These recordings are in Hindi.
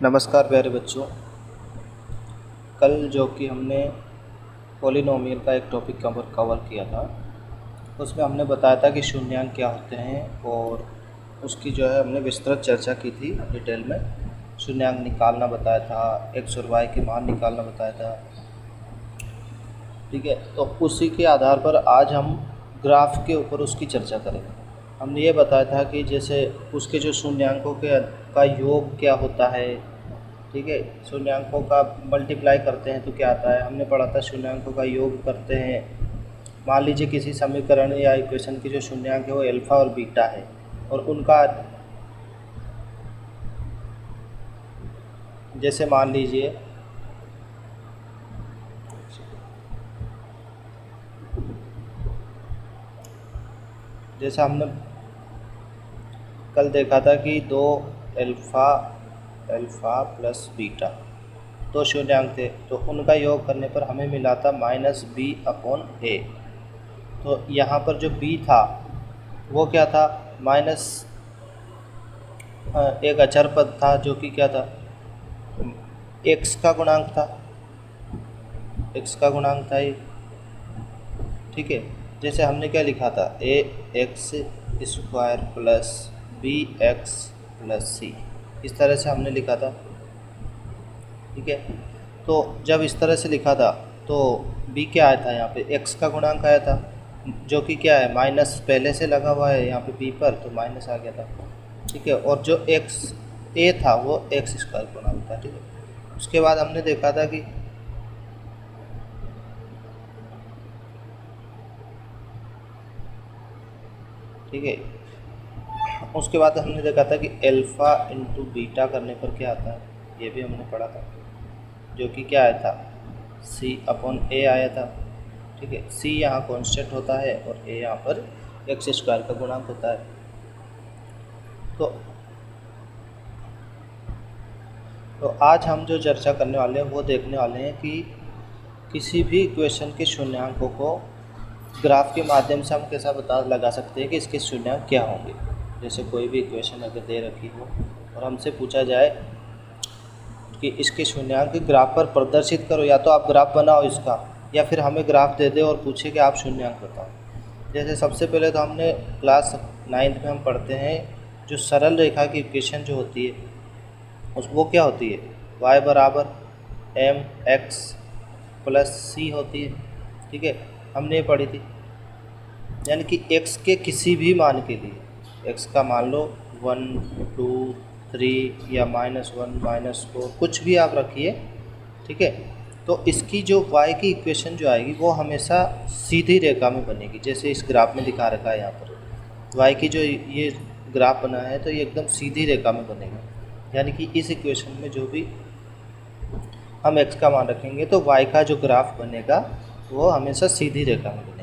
नमस्कार प्यारे बच्चों। कल जो कि हमने पॉलिनोमियल का एक टॉपिक कवर किया था, उसमें हमने बताया था कि शून्यांक क्या होते हैं और उसकी जो है हमने विस्तृत चर्चा की थी डिटेल में। शून्यांक निकालना बताया था, एक्स और वाई के मान निकालना बताया था। ठीक है, तो उसी के आधार पर आज हम ग्राफ के ऊपर उसकी चर्चा करेंगे। हमने ये बताया था कि जैसे उसके जो शून्यांकों का योग क्या होता है। ठीक है, शून्यांकों का मल्टीप्लाई करते हैं तो क्या आता है, हमने पढ़ा था। शून्यांकों का योग करते हैं, मान लीजिए किसी समीकरण या इक्वेशन की जो शून्यांक है वो अल्फ़ा और बीटा है, और उनका जैसे मान लीजिए जैसे हमने कल देखा था कि दो अल्फ़ा प्लस बीटा दो शून्यांक थे, तो उनका योग करने पर हमें मिला था -b/a। तो यहाँ पर जो b था वो क्या था, माइनस एक अचर पद था जो कि क्या था, x का गुणांक था। x का गुणांक था ये। ठीक है, जैसे हमने क्या लिखा था, ax² plus bx plus c, इस तरह से हमने लिखा था। ठीक है, तो जब इस तरह से लिखा था तो b क्या आया था, यहाँ पे x का गुणांक आया था, जो कि क्या है, माइनस पहले से लगा हुआ है यहाँ पे b पर, तो माइनस आ गया था। ठीक है, और जो a था वो x² गुणांक था। ठीक है, उसके बाद हमने देखा था कि ठीक है, उसके बाद हमने देखा था कि अल्फ़ा इंटू बीटा करने पर क्या आता है, ये भी हमने पढ़ा था, जो कि क्या आया था, c/a आया था। ठीक है, c यहाँ कांस्टेंट होता है और a यहाँ पर x² का गुणांक होता है। तो आज हम जो चर्चा करने वाले हैं वो देखने वाले हैं कि किसी भी इक्वेशन के शून्यांकों को ग्राफ के माध्यम से हम कैसा पता लगा सकते हैं कि इसके शून्यांक क्या होंगे। जैसे कोई भी इक्वेशन अगर दे रखी हो और हमसे पूछा जाए कि इसके शून्यांक ग्राफ पर प्रदर्शित करो, या तो आप ग्राफ बनाओ इसका, या फिर हमें ग्राफ दे दे और पूछे कि आप शून्यांक बताओ। जैसे सबसे पहले तो हमने क्लास 9th में हम पढ़ते हैं जो सरल रेखा की इक्वेशन जो होती है वो क्या होती है, y बराबर mx प्लस c होती है। ठीक है, हमने ये पढ़ी थी, यानी कि x के किसी भी मान के लिए, x का मान लो 1 2 3 या -1 -4 कुछ भी आप रखिए। ठीक है, तो इसकी जो y की इक्वेशन जो आएगी वो हमेशा सीधी रेखा में बनेगी, जैसे इस ग्राफ में दिखा रखा है। यहाँ पर y की जो ये ग्राफ बना है तो ये एकदम सीधी रेखा में बनेगा, यानी कि इस इक्वेशन में जो भी हम x का मान रखेंगे तो y का जो ग्राफ बनेगा वो हमेशा सीधी रेखा में बनेगा।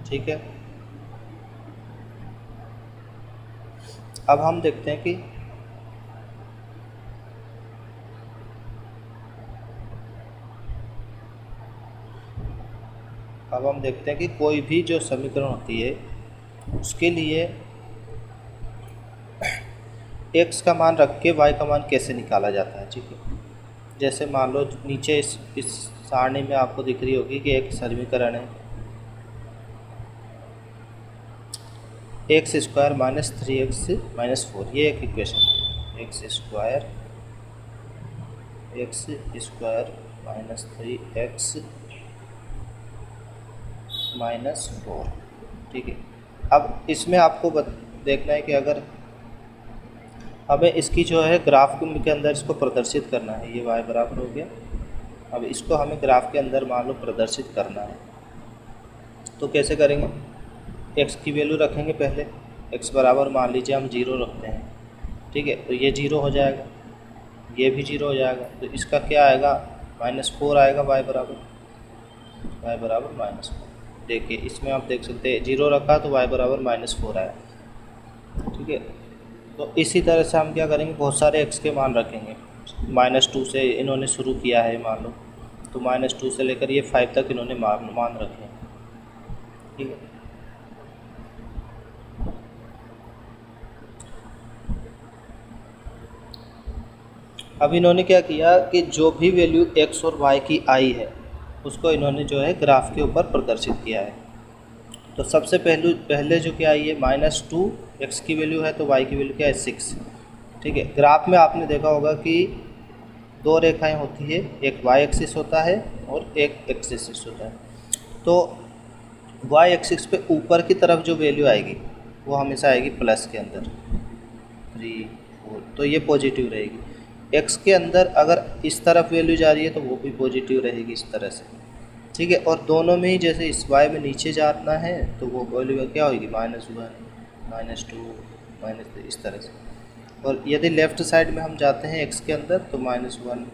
ठीक है, अब हम देखते हैं कि कोई भी जो समीकरण होती है उसके लिए x का मान रख के y का मान कैसे निकाला जाता है। ठीक है, जैसे मान लो नीचे इस सारणी में आपको दिख रही होगी कि एक समीकरण है x² - 3x - 4, ये एक इक्वेशन है। x² - 3x - 4। ठीक है, अब इसमें आपको देखना है कि अगर हमें इसकी जो है ग्राफ के अंदर इसको प्रदर्शित करना है, ये y बराबर हो गया। अब इसको हमें ग्राफ के अंदर मान लो प्रदर्शित करना है, तो कैसे करेंगे, x की वैल्यू रखेंगे पहले। x बराबर मान लीजिए हम 0 रखते हैं। ठीक है, तो ये 0 हो जाएगा, ये भी 0 हो जाएगा, तो इसका क्या आएगा, -4 आएगा y बराबर -4। देखिए इसमें आप देख सकते हैं 0 रखा तो y बराबर -4 आया। ठीक है, तो इसी तरह से हम क्या करेंगे, बहुत सारे x के मान रखेंगे। -2 से इन्होंने शुरू किया है मान लो, तो -2 से लेकर ये 5 तक इन्होंने मान रखे हैं। ठीक है, अब इन्होंने क्या किया कि जो भी वैल्यू x और y की आई है उसको इन्होंने जो है ग्राफ के ऊपर प्रदर्शित किया है। तो सबसे पहले जो क्या आई है -2 x की वैल्यू है, तो y की वैल्यू क्या है 6। ठीक है, ग्राफ में आपने देखा होगा कि दो रेखाएं होती है, एक y एक्सिस होता है और एक x एक्सिस होता है। तो y एक्सिस पे ऊपर की तरफ जो वैल्यू आएगी वो हमेशा आएगी प्लस के अंदर 3 4, तो ये पॉजिटिव रहेगी। x के अंदर अगर इस तरफ वैल्यू जा रही है तो वो भी पॉजिटिव रहेगी इस तरह से। ठीक है, और दोनों में ही जैसे इस y में नीचे जाना है तो वो वैल्यू क्या होगी -1 -2 -3 इस तरह से। और यदि लेफ़्ट साइड में हम जाते हैं x के अंदर तो -1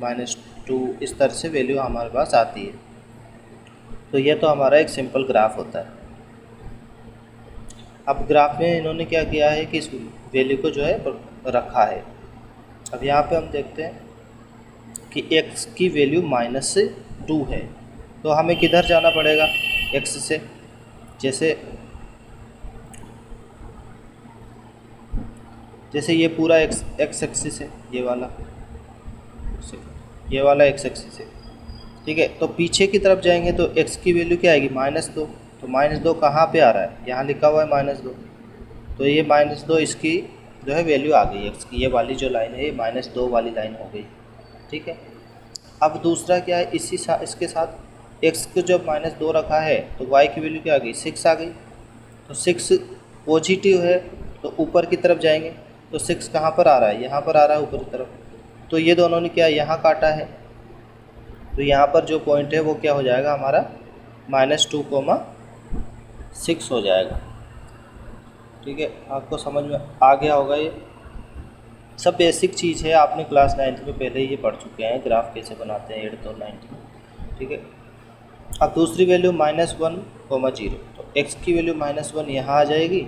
-2 इस तरह से वैल्यू हमारे पास आती है। तो ये तो हमारा एक सिंपल ग्राफ होता है। अब ग्राफ में इन्होंने क्या किया है कि इस वैल्यू को जो है रखा है। अब यहाँ पे हम देखते हैं कि x की वैल्यू -2 है, तो हमें किधर जाना पड़ेगा x से। जैसे ये पूरा x एक्सिस है, ये वाला x एक्सिस है। ठीक है, तो पीछे की तरफ जाएंगे तो x की वैल्यू क्या आएगी -2। तो -2 कहाँ पे आ रहा है, यहाँ लिखा हुआ है -2, तो ये -2 इसकी जो है वैल्यू आ गई x की। ये वाली जो लाइन है ये -2 वाली लाइन हो गई। ठीक है, अब दूसरा क्या है, इसके साथ x को जब -2 रखा है तो y की वैल्यू क्या आ गई 6 आ गई। तो 6 पॉजिटिव है तो ऊपर की तरफ जाएंगे तो 6 कहाँ पर आ रहा है, यहाँ पर आ रहा है ऊपर की तरफ। तो ये दोनों ने क्या यहाँ काटा है, तो यहाँ पर जो पॉइंट है वो क्या हो जाएगा हमारा -2,6 हो जाएगा। ठीक है, आपको समझ में आ गया होगा। ये सब बेसिक चीज़ है, आपने क्लास 9th में पहले ही ये पढ़ चुके हैं, ग्राफ कैसे बनाते हैं 8th और 9th में। ठीक है, अब दूसरी वैल्यू -1,0, तो x की वैल्यू -1 यहाँ आ जाएगी।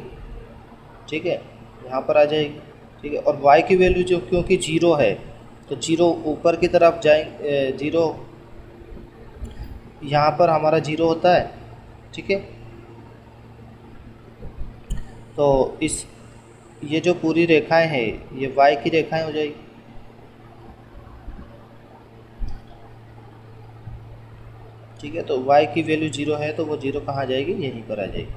ठीक है, यहाँ पर आ जाएगी। ठीक है, और y की वैल्यू जो क्योंकि 0 है तो 0 ऊपर की तरफ जाएंगे, 0 यहाँ पर हमारा 0 होता है। ठीक है, तो ये जो पूरी रेखाएं हैं ये y की रेखाएं हो जाएगी। ठीक है, तो y की वैल्यू 0 है तो वो 0 कहाँ जाएगी, यहीं पर आ जाएगी।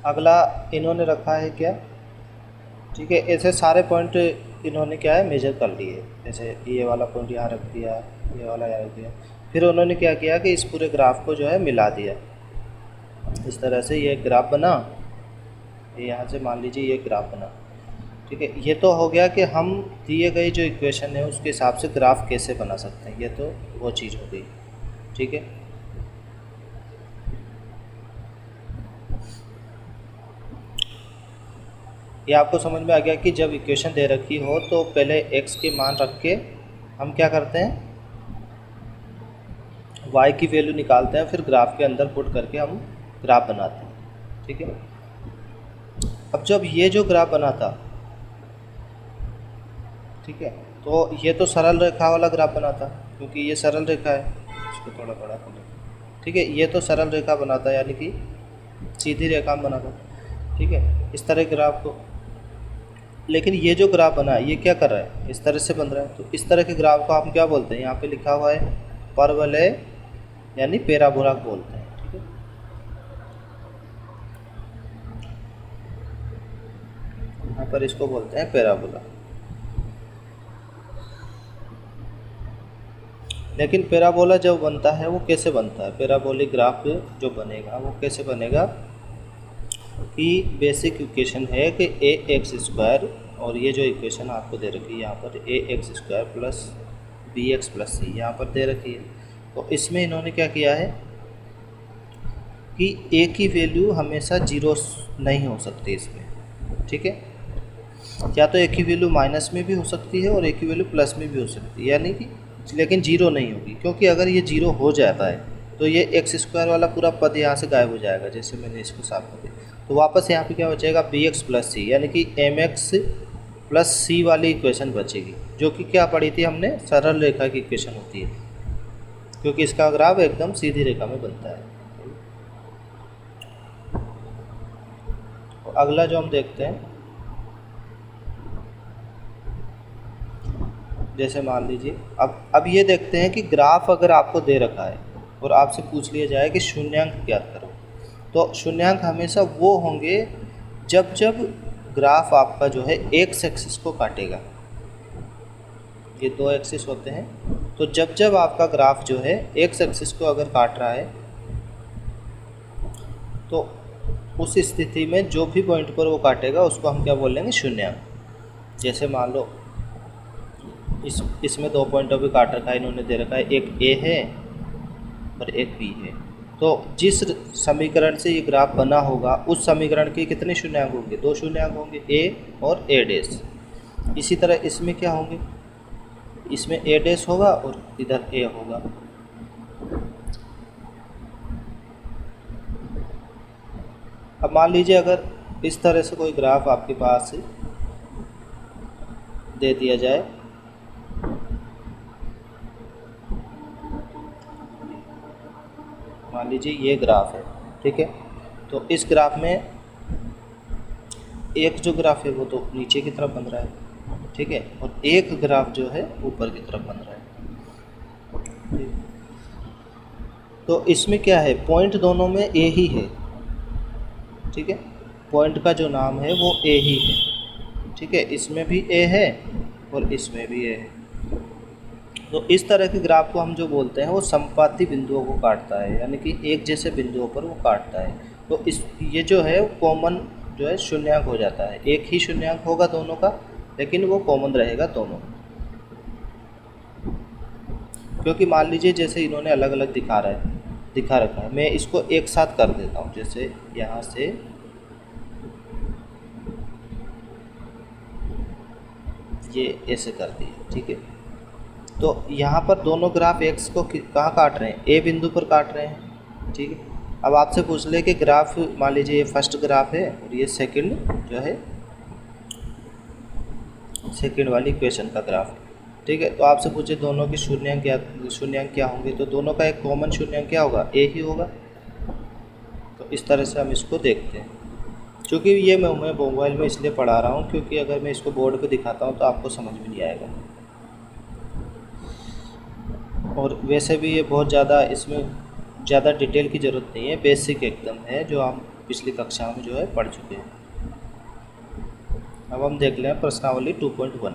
अगला इन्होंने रखा है क्या, ठीक है, ऐसे सारे पॉइंट इन्होंने क्या है मेजर कर लिए। जैसे ये वाला पॉइंट यहाँ रख दिया, ये वाला यहाँ रख दिया। फिर उन्होंने क्या किया कि इस पूरे ग्राफ को जो है मिला दिया। इस तरह से ये ग्राफ बना, ये यहाँ से मान लीजिए ये ग्राफ बना। ठीक है, ये तो हो गया कि हम दिए गए जो इक्वेशन है उसके हिसाब से ग्राफ कैसे बना सकते हैं, ये तो वो चीज़ हो गई। ठीक है, ये आपको समझ में आ गया कि जब इक्वेशन दे रखी हो तो पहले x के मान रख के हम क्या करते हैं, y की वैल्यू निकालते हैं, फिर ग्राफ के अंदर पुट करके हम ग्राफ बनाते हैं। ठीक है, अब जब ये जो ग्राफ बना था, ठीक है, तो ये तो सरल रेखा वाला ग्राफ बना था क्योंकि ये सरल रेखा है। इसको थोड़ा बड़ा कर लो। ठीक है, ये तो सरल रेखा बना था यानी कि सीधी रेखा बना था। ठीक है, इस तरह ग्राफ को, लेकिन ये जो ग्राफ बना है ये क्या कर रहा है, इस तरह से बन रहा है। तो इस तरह के ग्राफ को हम क्या बोलते हैं, यहाँ पे लिखा हुआ है परवलय यानी पैराबोला बोलते हैं। ठीक है, यहाँ पर इसको बोलते हैं पैराबोला। लेकिन पैराबोला जब बनता है वो कैसे बनता है, पैराबोलिक ग्राफ जो बनेगा वो कैसे बनेगा कि बेसिक इक्वेशन है कि ax² और ये जो इक्वेशन आपको दे रखी है यहाँ पर ax² plus bx plus c यहाँ पर दे रखी है। तो इसमें इन्होंने क्या किया है कि a की वैल्यू हमेशा 0 नहीं हो सकती इसमें। ठीक है, या तो a की वैल्यू माइनस में भी हो सकती है और a की वैल्यू प्लस में भी हो सकती है, यानी कि लेकिन 0 नहीं होगी, क्योंकि अगर ये 0 हो जाता है तो ये एक्स स्क्वायर वाला पूरा पद यहाँ से गायब हो जाएगा। जैसे मैंने इसको साफ कर दिया तो वापस यहाँ पे क्या बचेगा, बी एक्स प्लस सी, यानी कि एम एक्स प्लस सी वाली इक्वेशन बचेगी, जो कि क्या पढ़ी थी हमने, सरल रेखा की इक्वेशन होती है, क्योंकि इसका ग्राफ एकदम सीधी रेखा में बनता है। तो अगला जो हम देखते हैं, जैसे मान लीजिए अब ये देखते हैं कि ग्राफ अगर आपको दे रखा है और आपसे पूछ लिया जाए कि शून्यांक ज्ञात करो, तो शून्यांक हमेशा वो होंगे जब जब ग्राफ आपका जो है एक्स एक्सिस को काटेगा। ये दो एक्सिस होते हैं, तो जब जब आपका ग्राफ जो है एक्स एक्सिस को अगर काट रहा है तो उस स्थिति में जो भी पॉइंट पर वो काटेगा उसको हम क्या बोलेंगे, शून्यांक। जैसे मान लो इसमें दो पॉइंटों पे काट रखा है, इन्होंने दे रखा है, एक ए है और एक बी है। तो जिस समीकरण से ये ग्राफ बना होगा उस समीकरण के कितने शून्यांक होंगे, दो शून्यांक होंगे, ए और ए डैश। इसी तरह इसमें क्या होंगे, इसमें ए डैश होगा और इधर ए होगा। अब मान लीजिए अगर इस तरह से कोई ग्राफ आपके पास दे दिया जाए, मान लीजिए ये ग्राफ है, ठीक है, तो इस ग्राफ में एक जो ग्राफ है वो तो नीचे की तरफ बन रहा है, ठीक है, और एक ग्राफ जो है ऊपर की तरफ बन रहा है। तो इसमें क्या है, पॉइंट दोनों में ए ही है, ठीक है, पॉइंट का जो नाम है वो ए ही है, ठीक है, इसमें भी ए है और इसमें भी ए है। तो इस तरह के ग्राफ को हम जो बोलते हैं वो संपाती बिंदुओं को काटता है, यानी कि एक जैसे बिंदुओं पर वो काटता है। तो ये जो है कॉमन जो है शून्यांक हो जाता है, एक ही शून्यांक होगा दोनों का, लेकिन वो कॉमन रहेगा दोनों। क्योंकि मान लीजिए जैसे इन्होंने अलग अलग दिखा रखा है, मैं इसको एक साथ कर देता हूँ, जैसे यहाँ से ये ऐसे कर दिए, ठीक है। तो यहाँ पर दोनों ग्राफ एक्स को कहाँ काट रहे हैं, ए बिंदु पर काट रहे हैं, ठीक है। अब आपसे पूछ ले कि ग्राफ, मान लीजिए ये फर्स्ट ग्राफ है और ये सेकंड जो है सेकंड वाली इक्वेशन का ग्राफ, ठीक है। तो आपसे पूछे दोनों की शून्यांक क्या होंगे, तो दोनों का एक कॉमन शून्यांक क्या होगा, ए ही होगा। तो इस तरह से हम इसको देखते हैं। क्योंकि ये मैं मोबाइल में इसलिए पढ़ा रहा हूँ क्योंकि अगर मैं इसको बोर्ड पे दिखाता हूँ तो आपको समझ में नहीं आएगा। और वैसे भी ये बहुत ज़्यादा, इसमें ज़्यादा डिटेल की ज़रूरत नहीं है, बेसिक एकदम है जो हम पिछली कक्षा में जो है पढ़ चुके हैं। अब हम देख लें प्रश्नावली 2.1,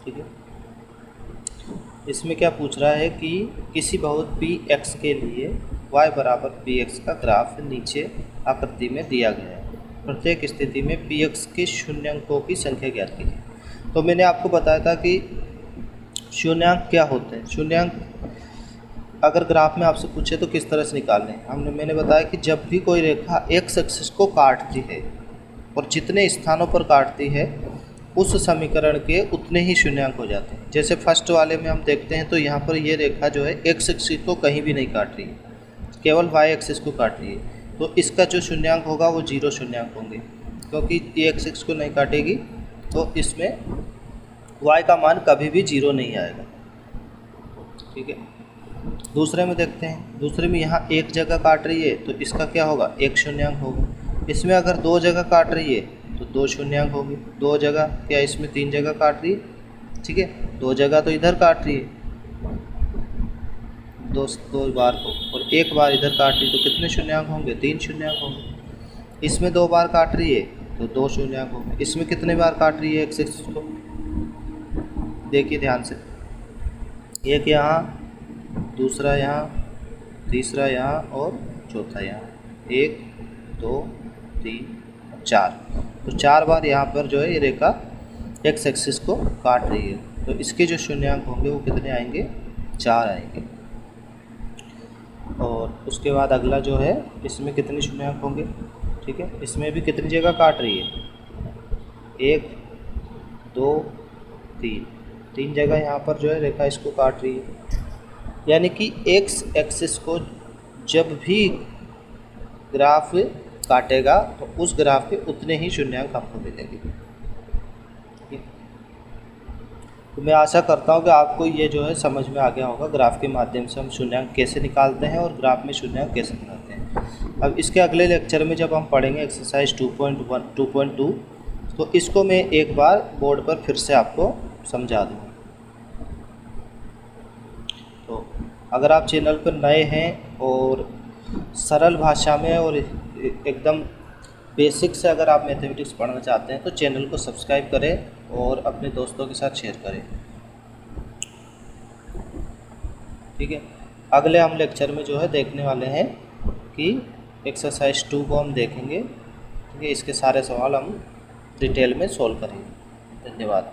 ठीक है। इसमें क्या पूछ रहा है कि किसी बहुपद पी एक्स के लिए y बराबर पी एक्स का ग्राफ नीचे आकृति में दिया गया है। प्रत्येक स्थिति में पी एक्स के शून्यांकों की संख्या ज्ञात कीजिए। तो मैंने आपको बताया था कि शून्यांक क्या होते हैं। शून्यांक अगर ग्राफ में आपसे पूछे तो किस तरह से निकालने हैं, मैंने बताया कि जब भी कोई रेखा एक्स एक्सिस को काटती है और जितने स्थानों पर काटती है उस समीकरण के उतने ही शून्यांक हो जाते हैं। जैसे फर्स्ट वाले में हम देखते हैं तो यहाँ पर ये रेखा जो है एक्स एक्सिस को कहीं भी नहीं काट रही है, केवल वाई एक्सिस को काट रही है। तो इसका जो शून्यांक होगा वो 0 शून्यांक होंगे, क्योंकि ये एक्स एक्सिस को नहीं काटेगी तो इसमें y का मान कभी भी 0 नहीं आएगा, ठीक है। दूसरे में देखते हैं, दूसरे में यहाँ एक जगह काट रही है तो इसका क्या होगा, 1 शून्यांक होगा। इसमें अगर 2 जगह काट रही है तो 2 शून्यांक होंगे। 2 जगह क्या, इसमें 3 जगह काट रही है, ठीक है, 2 जगह तो इधर काट रही है 2 बार को, और 1 बार इधर काट रही है तो कितने शून्यांक होंगे, 3 शून्यांक होंगे। इसमें 2 बार काट रही है तो 2 शून्यांक होंगे। इसमें कितने बार काट रही है एक्स एक्सिस को, देखिए ध्यान से, एक यहाँ, दूसरा यहाँ, तीसरा यहाँ और चौथा यहाँ, 1 2 3 4। तो 4 बार यहाँ पर जो है ये रेखा एक्स एक्सिस को काट रही है। तो इसके जो शून्यांक होंगे वो कितने आएंगे, 4 आएंगे। और उसके बाद अगला जो है इसमें कितने शून्यांक होंगे, ठीक है, इसमें भी कितनी जगह काट रही है, 1 2 3 जगह यहाँ पर जो है रेखा इसको काट रही है, यानी कि एक्स एक्सिस को जब भी ग्राफ काटेगा तो उस ग्राफ के उतने ही शून्यांक आपको मिलेंगे। तो मैं आशा करता हूँ कि आपको ये जो है समझ में आ गया होगा, ग्राफ के माध्यम से हम शून्यांक कैसे निकालते हैं और ग्राफ में शून्यांक कैसे बनाते हैं। अब इसके अगले लेक्चर में जब हम पढ़ेंगे एक्सरसाइज 2.2 तो इसको मैं एक बार बोर्ड पर फिर से आपको समझा दूँ। तो अगर आप चैनल पर नए हैं और सरल भाषा में और एकदम बेसिक से अगर आप मैथमेटिक्स पढ़ना चाहते हैं तो चैनल को सब्सक्राइब करें और अपने दोस्तों के साथ शेयर करें। ठीक है, अगले हम लेक्चर में जो है देखने वाले हैं कि एक्सरसाइज 2 को हम देखेंगे। ठीक है, इसके सारे सवाल हम डिटेल में सॉल्व करेंगे। धन्यवाद।